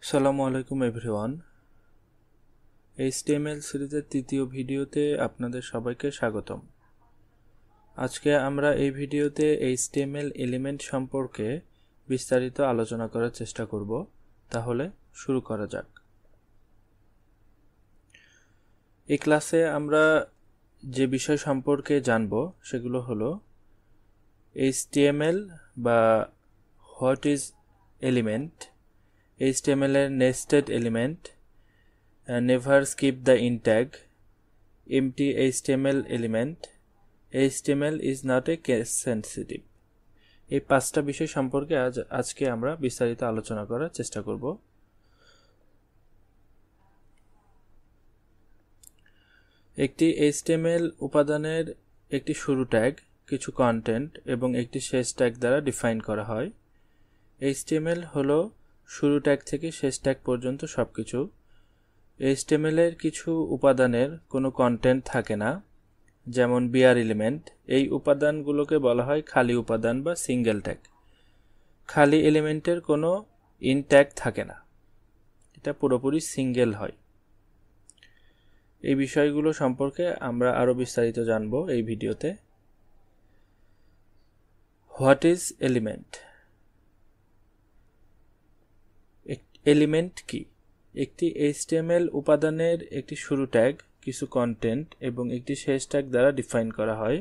আসসালামু আলাইকুম everyone. HTML সিরিজের তৃতীয় ভিডিওতে আপনাদের সবাইকে স্বাগতম। আজকে আমরা এই ভিডিওতে HTML এলিমেন্ট সম্পর্কে বিস্তারিত আলোচনা করার চেষ্টা করব। তাহলে শুরু করা যাক। এই ক্লাসে আমরা যে বিষয় সম্পর্কে জানব সেগুলো হলো HTML বা হোয়াট ইজ এলিমেন্ট, HTML এর nested element, never skip the in tag, empty HTML element, HTML is not a case sensitive। এই পাঁচটা বিষয় সম্পর্কে আজকে আমরা বিস্তারিত আলোচনা করার চেষ্টা করব। একটি HTML উপাদানের একটি শুরু ট্যাগ, কিছু কন্টেন্ট এবং একটি শেষ ট্যাগ দ্বারা ডিফাইন করা হয়। HTML হলো শুরু ট্যাগ থেকে শেষ ট্যাগ পর্যন্ত সবকিছু। HTML এর কিছু উপাদানের কোনো কন্টেন্ট থাকে না, যেমন বিয়ার এলিমেন্ট। এই উপাদানগুলোকে বলা হয় খালি উপাদান বা সিঙ্গেল ট্যাগ। খালি এলিমেন্টের কোনো ইন ট্যাগ থাকে না, এটা পুরোপুরি সিঙ্গেল হয়। এই বিষয়গুলো সম্পর্কে আমরা আরও বিস্তারিত জানব এই ভিডিওতে। What is element? এলিমেন্ট কি? একটি HTML উপাদানের একটি শুরু ট্যাগ, কিছু কন্টেন্ট এবং একটি শেষ ট্যাগ দ্বারা ডিফাইন করা হয়।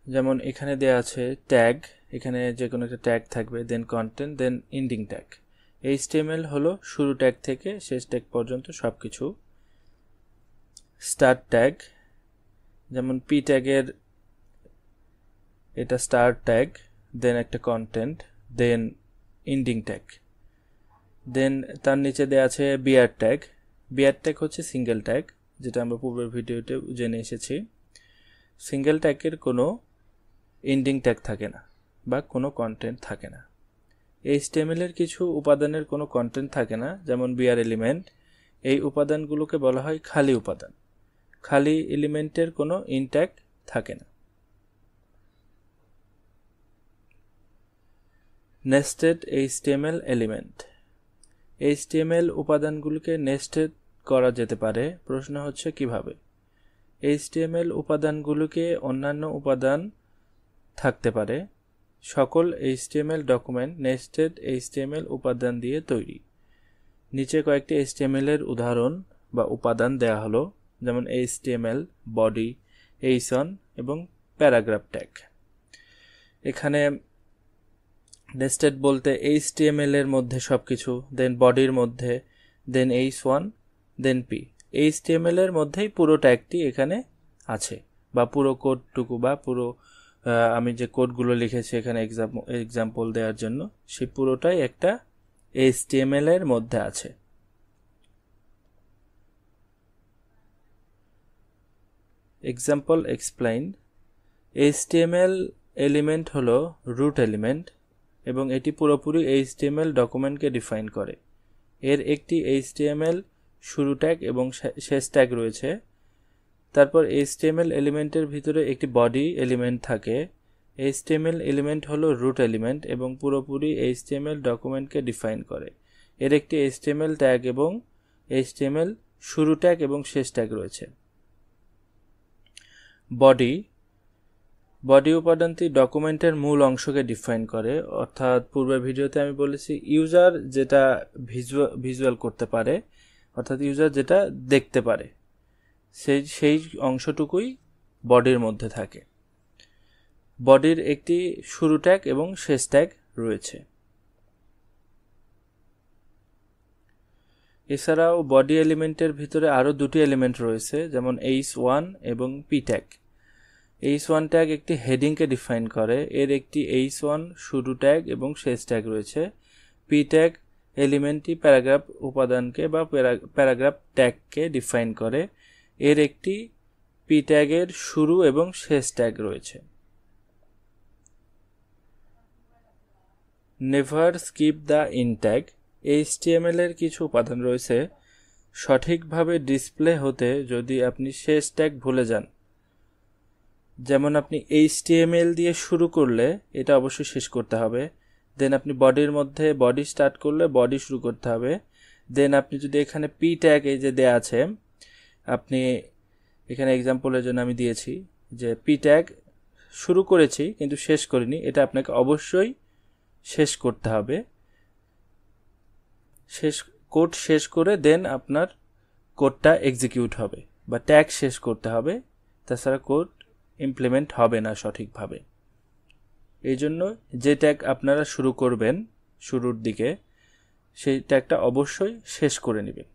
যেমন এখানে দেয়া আছে ট্যাগ, এখানে যে কোনো একটা ট্যাগ থাকবে, দেন কন্টেন্ট, দেন এন্ডিং ট্যাগ। HTML হলো শুরু ট্যাগ থেকে শেষ ট্যাগ পর্যন্ত সবকিছু। স্টার্ট ট্যাগ, যেমন পি ট্যাগের এটা স্টার্ট ট্যাগ, দেন একটা কন্টেন্ট, দেন এন্ডিং ট্যাগ। দেন তার নিচে দেওয়া আছে বিয়ার ট্যাগ। বিয়ার ট্যাগ হচ্ছে সিঙ্গেল ট্যাগ, যেটা আমরা পূর্বের ভিডিওতে জেনে এসেছি। সিঙ্গেল ট্যাগের কোনো এন্ডিং ট্যাগ থাকে না বা কোনো কন্টেন্ট থাকে না। HTML এর কিছু উপাদানের কোনো কন্টেন্ট থাকে না, যেমন বিয়ার এলিমেন্ট। এই উপাদানগুলোকে বলা হয় খালি উপাদান। খালি এলিমেন্টের কোনো ইন ট্যাগ থাকে না। Nested HTML element. HTML উপাদানগুলোকে নেস্টেড করা যেতে পারে। প্রশ্ন হচ্ছে কিভাবে? HTML উপাদানগুলোকে অন্যান্য উপাদান থাকতে পারে। সকল HTML ডকুমেন্ট নেস্টেড HTML উপাদান দিয়ে তৈরি। নিচে কয়েকটি HTML এর উদাহরণ বা উপাদান দেয়া হলো, যেমন HTML, বডি, এইসন এবং প্যারাগ্রাফ ট্যাগ। এখানে নেস্টেড বলতে HTML এর মধ্যে সবকিছু, দেন বডির মধ্যে, দেন H1, দেন P। HTML এর মধ্যেই পুরো ট্যাগটি এখানে আছে, বা পুরো কোডটুকু, বা পুরো আমি যে কোডগুলো লিখেছি এখানে এক্সাম্পল দেওয়ার জন্য, সেই পুরোটাই একটা HTML এর মধ্যে আছে। Example explain. HTML এলিমেন্ট হলো রুট এলিমেন্ট এবং এটি পুরোপুরি HTML ডকুমেন্টকে ডিফাইন করে। এর একটি HTML শুরু ট্যাগ এবং শেষ ট্যাগ রয়েছে। তারপর HTML এলিমেন্টের ভিতরে একটি বডি এলিমেন্ট থাকে। HTML এলিমেন্ট হলো রুট এলিমেন্ট এবং পুরোপুরি HTML ডকুমেন্টকে ডিফাইন করে। এর একটি HTML ট্যাগ এবং HTML শুরু ট্যাগ এবং শেষ ট্যাগ রয়েছে। বডি উপাদানটি ডকুমেন্টের মূল অংশকে ডিফাইন করে, অর্থাৎ পূর্বের ভিডিওতে আমি বলেছি ইউজার যেটা ভিজুয়াল করতে পারে, অর্থাৎ ইউজার যেটা দেখতে পারে, সেই অংশটুকুই বডির মধ্যে থাকে। বডির একটি শুরু ট্যাগ এবং শেষ ট্যাগ রয়েছে। এছাড়াও বডি এলিমেন্টের ভিতরে আরও দুটি এলিমেন্ট রয়েছে, যেমন H1 এবং P ট্যাগ। H1 ট্যাগ একটি হেডিংকে ডিফাইন করে। এর একটি H1 শুরু ট্যাগ এবং শেষ ট্যাগ রয়েছে। P ট্যাগ এলিমেন্টটি প্যারাগ্রাফ উপাদানকে বা প্যারাগ্রাফ ট্যাগকে ডিফাইন করে। এর একটি P ট্যাগের শুরু এবং শেষ ট্যাগ রয়েছে। Never skip the in tag. HTML এর কিছু উপাদান রয়েছে, সঠিকভাবে ডিসপ্লে হতে যদি আপনি শেষ ট্যাগ ভুলে যান। যেমন আপনি HTML দিয়ে শুরু করলে এটা অবশ্যই শেষ করতে হবে, দেন আপনি বডির মধ্যে বডি স্টার্ট করলে বডি শুরু করতে হবে। দেন আপনি যদি এখানে পি ট্যাগ এই যে দেয়া আছে, আপনি এখানে এক্সাম্পলের জন্য আমি দিয়েছি যে পি ট্যাগ শুরু করেছি কিন্তু শেষ করিনি, এটা আপনাকে অবশ্যই শেষ করতে হবে। কোড শেষ করে দেন আপনার কোডটা এক্সিকিউট হবে বা ট্যাগ শেষ করতে হবে, তাছাড়া কোড ইমপ্লিমেন্ট হবে না সঠিকভাবে। এই জন্য যে ট্যাগ আপনারা শুরু করবেন শুরুর দিকে, সেই ট্যাগটা অবশ্যই শেষ করে নেবেন।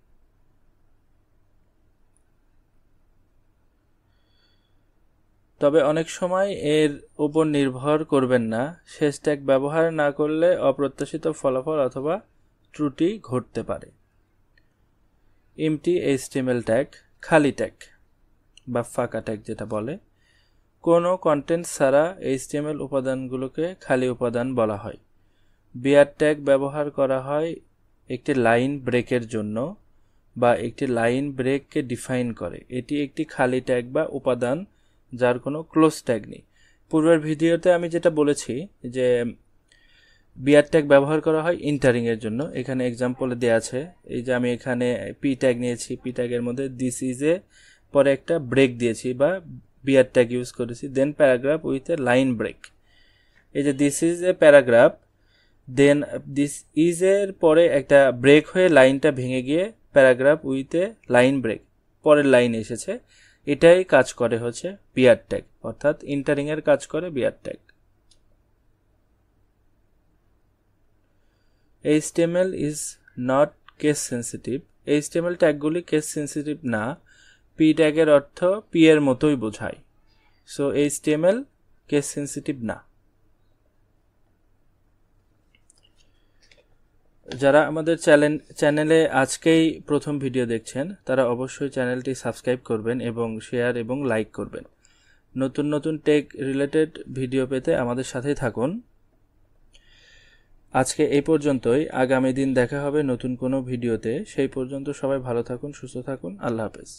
তবে অনেক সময় এর উপর নির্ভর করবেন না, শেষ ট্যাগ ব্যবহার না করলে অপ্রত্যাশিত ফলাফল অথবা ত্রুটি ঘটতে পারে। এমটি এইচটিএমএল ট্যাগ, খালি ট্যাগ বা ফাঁকা ট্যাগ যেটা বলে, কোনো কন্টেন্ট ছাড়া এইচটিএমএল উপাদানগুলোকে খালি উপাদান বলা হয়। বিআর ট্যাগ ব্যবহার করা হয় একটি লাইন ব্রেকের জন্য বা একটি লাইন ব্রেককে ডিফাইন করে। এটি একটি খালি ট্যাগ বা উপাদান যার কোনো ক্লোজ ট্যাগ নেই। পূর্বের ভিডিওতে আমি যেটা বলেছি যে বিআর ট্যাগ ব্যবহার করা হয় ইন্টারিংয়ের জন্য, এখানে এক্সাম্পলে দেওয়া আছে। এই যে আমি এখানে পি ট্যাগ নিয়েছি, পি ট্যাগের মধ্যে দিস ইজ এ পরে একটা ব্রেক দিয়েছি বা বিআর ট্যাগ ইউজ করেছি, then paragraph with a line break. এই যে this is a paragraph, then this is এর পরে একটা ব্রেক হয়ে লাইনটা ভেঙে গিয়ে paragraph with a line break, পরের লাইন এসেছে। এটাই কাজ করে হচ্ছে বিআর ট্যাগ, অর্থাৎ ইন্টারিংয়ের কাজ করে BR tag. HTML is not case sensitive. HTML ট্যাগগুলি কেস সেন্সিটিভ না। পি ট্যাগের অর্থ পি এর মতোই বোঝায়, সো HTML কেস সেন্সিটিভ না। যারা আমাদের চ্যানেলে আজকেই প্রথম ভিডিও দেখছেন তারা অবশ্যই চ্যানেলটি সাবস্ক্রাইব করবেন এবং শেয়ার এবং লাইক করবেন। নতুন নতুন টেক রিলেটেড ভিডিও পেতে আমাদের সাথেই থাকুন। আজকে এই পর্যন্তই, আগামী দিন দেখা হবে নতুন কোনো ভিডিওতে। সেই পর্যন্ত সবাই ভালো থাকুন, সুস্থ থাকুন, আল্লাহ হাফেজ।